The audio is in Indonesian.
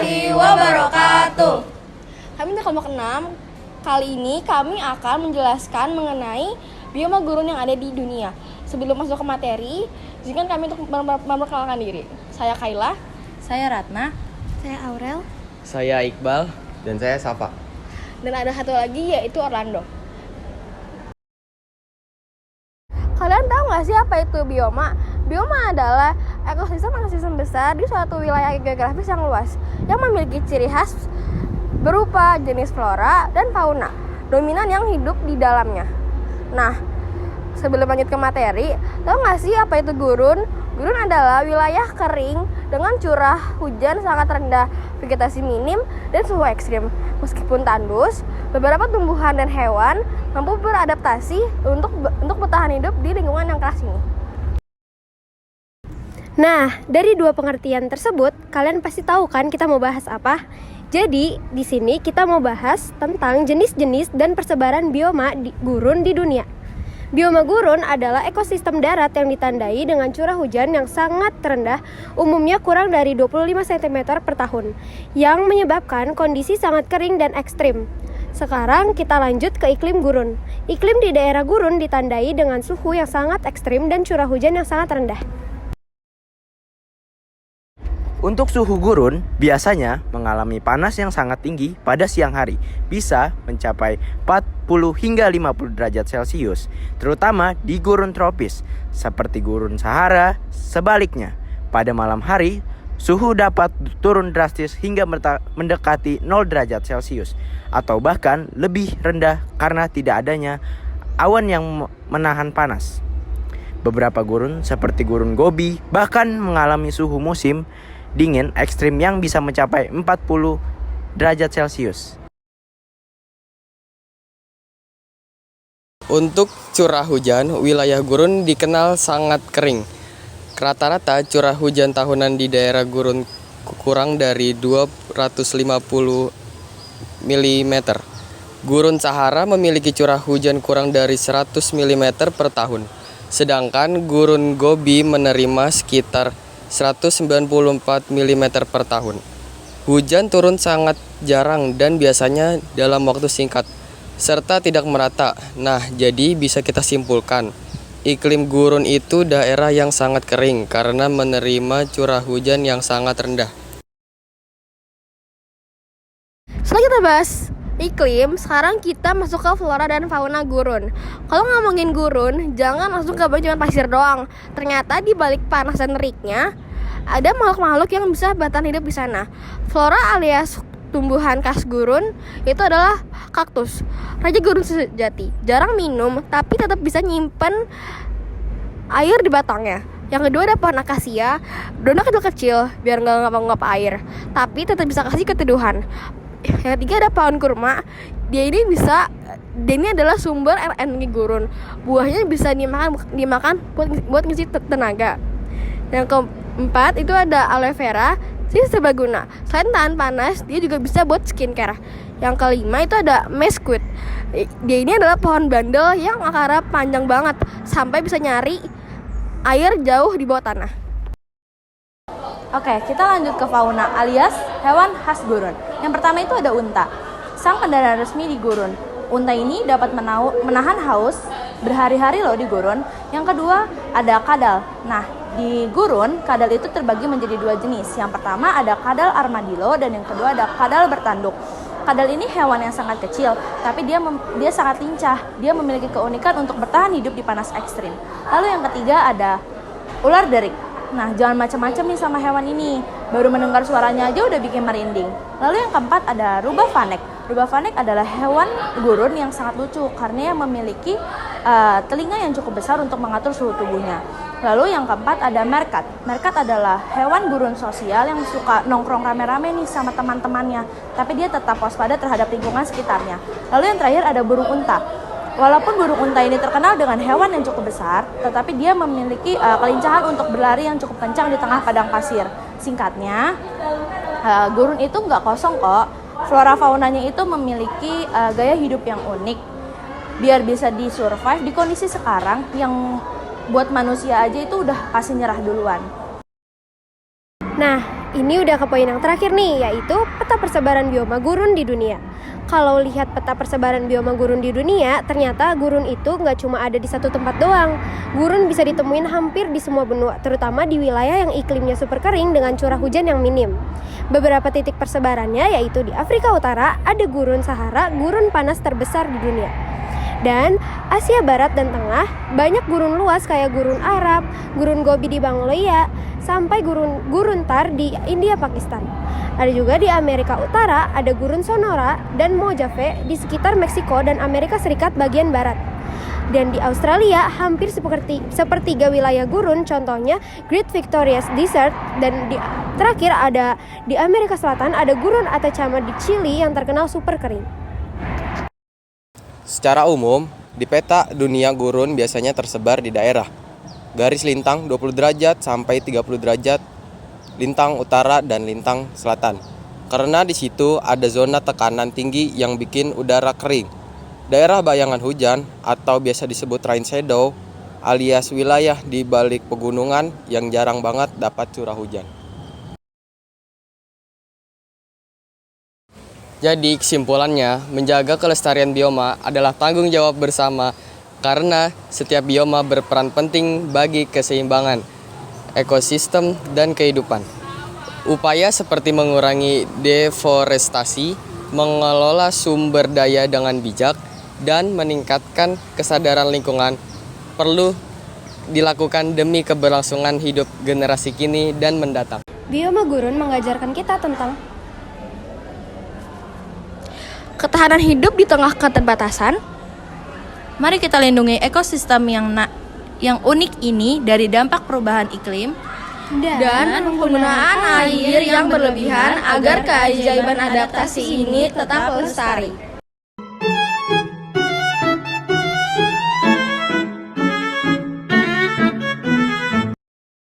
warahmatullahi wabarakatuh. Kami di kelompok 6. Kali ini kami akan menjelaskan mengenai bioma gurun yang ada di dunia. Sebelum masuk ke materi, izinkan kami untuk memperkenalkan diri. Saya Kaila. Saya Ratna. Saya Aurel. Saya Iqbal. Dan saya Safa. Dan ada satu lagi yaitu Orlando. Kalian tahu nggak sih apa itu bioma? Bioma adalah ekosistem besar di suatu wilayah geografis yang luas yang memiliki ciri khas berupa jenis flora dan fauna dominan yang hidup di dalamnya. Nah, sebelum lanjut ke materi, tahu nggak sih apa itu gurun? Gurun adalah wilayah kering dengan curah hujan sangat rendah, vegetasi minim, dan suhu ekstrim. Meskipun tandus, beberapa tumbuhan dan hewan mampu beradaptasi untuk bertahan hidup di lingkungan yang keras ini. Nah, dari dua pengertian tersebut, kalian pasti tahu kan kita mau bahas apa? Jadi, di sini kita mau bahas tentang jenis-jenis dan persebaran bioma gurun di dunia. Bioma gurun adalah ekosistem darat yang ditandai dengan curah hujan yang sangat rendah, umumnya kurang dari 25 cm per tahun, yang menyebabkan kondisi sangat kering dan ekstrim. Sekarang kita lanjut ke iklim gurun. Iklim di daerah gurun ditandai dengan suhu yang sangat ekstrim dan curah hujan yang sangat rendah. Untuk suhu gurun, biasanya mengalami panas yang sangat tinggi pada siang hari, bisa mencapai 40 hingga 50 derajat Celcius, terutama di gurun tropis, seperti gurun Sahara. Sebaliknya, pada malam hari, suhu dapat turun drastis hingga mendekati 0 derajat Celcius, atau bahkan lebih rendah karena tidak adanya awan yang menahan panas. Beberapa gurun, seperti gurun Gobi, bahkan mengalami suhu musim dingin ekstrim yang bisa mencapai 40 derajat Celcius. Untuk curah hujan, wilayah gurun dikenal sangat kering. Rata-rata curah hujan tahunan di daerah gurun kurang dari 250 mm. Gurun Sahara memiliki curah hujan kurang dari 100 mm per tahun. Sedangkan gurun Gobi menerima sekitar 194 mm per tahun. Hujan turun sangat jarang dan biasanya dalam waktu singkat, serta tidak merata. Nah, jadi bisa kita simpulkan, iklim gurun itu daerah yang sangat kering karena menerima curah hujan yang sangat rendah. Setelah kita bahas iklim, sekarang kita masuk ke flora dan fauna gurun. Kalau ngomongin gurun, jangan langsung kebayang cuma pasir doang. Ternyata di balik panas dan teriknya, ada makhluk-makhluk yang bisa bertahan hidup di sana. Flora alias tumbuhan khas gurun itu adalah kaktus, raja gurun sejati. Jarang minum, tapi tetap bisa nyimpen air di batangnya. Yang kedua ada pohon akasia, daunnya kecil-kecil biar nggak ngap-ngap air, tapi tetap bisa kasih keteduhan. Yang ketiga ada pohon kurma. Dia ini adalah sumber energi gurun. Buahnya bisa dimakan buat ngisi tenaga. Yang keempat itu ada aloe vera, dia serbaguna. Selain tahan panas, dia juga bisa buat skincare. Yang kelima itu ada mesquite. Dia ini adalah pohon bandel yang akarnya panjang banget, sampai bisa nyari air jauh di bawah tanah. Oke, kita lanjut ke fauna alias hewan khas gurun. Yang pertama itu ada unta, sang pendarat resmi di gurun. Unta ini dapat menahan haus berhari-hari loh di gurun. Yang kedua ada kadal. Nah, di gurun, kadal itu terbagi menjadi dua jenis. Yang pertama ada kadal armadillo dan yang kedua ada kadal bertanduk. Kadal ini hewan yang sangat kecil, tapi dia sangat lincah. Dia memiliki keunikan untuk bertahan hidup di panas ekstrim. Lalu yang ketiga ada ular derik. Nah, jangan macam-macam nih sama hewan ini. Baru mendengar suaranya aja udah bikin merinding. Lalu yang keempat ada rubah vanek. Rubah vanek adalah hewan gurun yang sangat lucu karena dia memiliki telinga yang cukup besar untuk mengatur suhu tubuhnya. Lalu yang keempat ada merkat. Merkat adalah hewan gurun sosial yang suka nongkrong rame-rame nih sama teman-temannya, tapi dia tetap waspada terhadap lingkungan sekitarnya. Lalu yang terakhir ada burung unta. Walaupun burung unta ini terkenal dengan hewan yang cukup besar, tetapi dia memiliki kelincahan untuk berlari yang cukup kencang di tengah padang pasir. Singkatnya, gurun itu nggak kosong kok. Flora faunanya itu memiliki gaya hidup yang unik, biar bisa di-survive di kondisi sekarang yang buat manusia aja itu udah pasti nyerah duluan. Nah, ini udah ke poin yang terakhir nih, yaitu peta persebaran bioma gurun di dunia. Kalau lihat peta persebaran bioma gurun di dunia, ternyata gurun itu nggak cuma ada di satu tempat doang. Gurun bisa ditemuin hampir di semua benua, terutama di wilayah yang iklimnya super kering dengan curah hujan yang minim. Beberapa titik persebarannya yaitu di Afrika Utara ada gurun Sahara, gurun panas terbesar di dunia. Dan Asia Barat dan Tengah banyak gurun luas kayak gurun Arab, gurun Gobi di Mongolia, sampai gurun Thar di India Pakistan. Ada juga di Amerika Utara ada gurun Sonora dan Mojave di sekitar Meksiko dan Amerika Serikat bagian barat. Dan di Australia hampir sepertiga wilayah gurun, contohnya Great Victoria's Desert. Dan terakhir ada di Amerika Selatan ada gurun Atacama di Chili yang terkenal super kering. Secara umum, di peta dunia gurun biasanya tersebar di daerah garis lintang 20 derajat sampai 30 derajat, lintang utara dan lintang selatan. Karena di situ ada zona tekanan tinggi yang bikin udara kering. Daerah bayangan hujan atau biasa disebut rain shadow alias wilayah di balik pegunungan yang jarang banget dapat curah hujan. Jadi kesimpulannya, menjaga kelestarian bioma adalah tanggung jawab bersama karena setiap bioma berperan penting bagi keseimbangan ekosistem dan kehidupan. Upaya seperti mengurangi deforestasi, mengelola sumber daya dengan bijak, dan meningkatkan kesadaran lingkungan perlu dilakukan demi keberlangsungan hidup generasi kini dan mendatang. Bioma gurun mengajarkan kita tentang Ketahanan hidup di tengah keterbatasan. Mari kita lindungi ekosistem yang unik ini dari dampak perubahan iklim Dan penggunaan air yang berlebihan agar keajaiban adaptasi ini tetap lestari.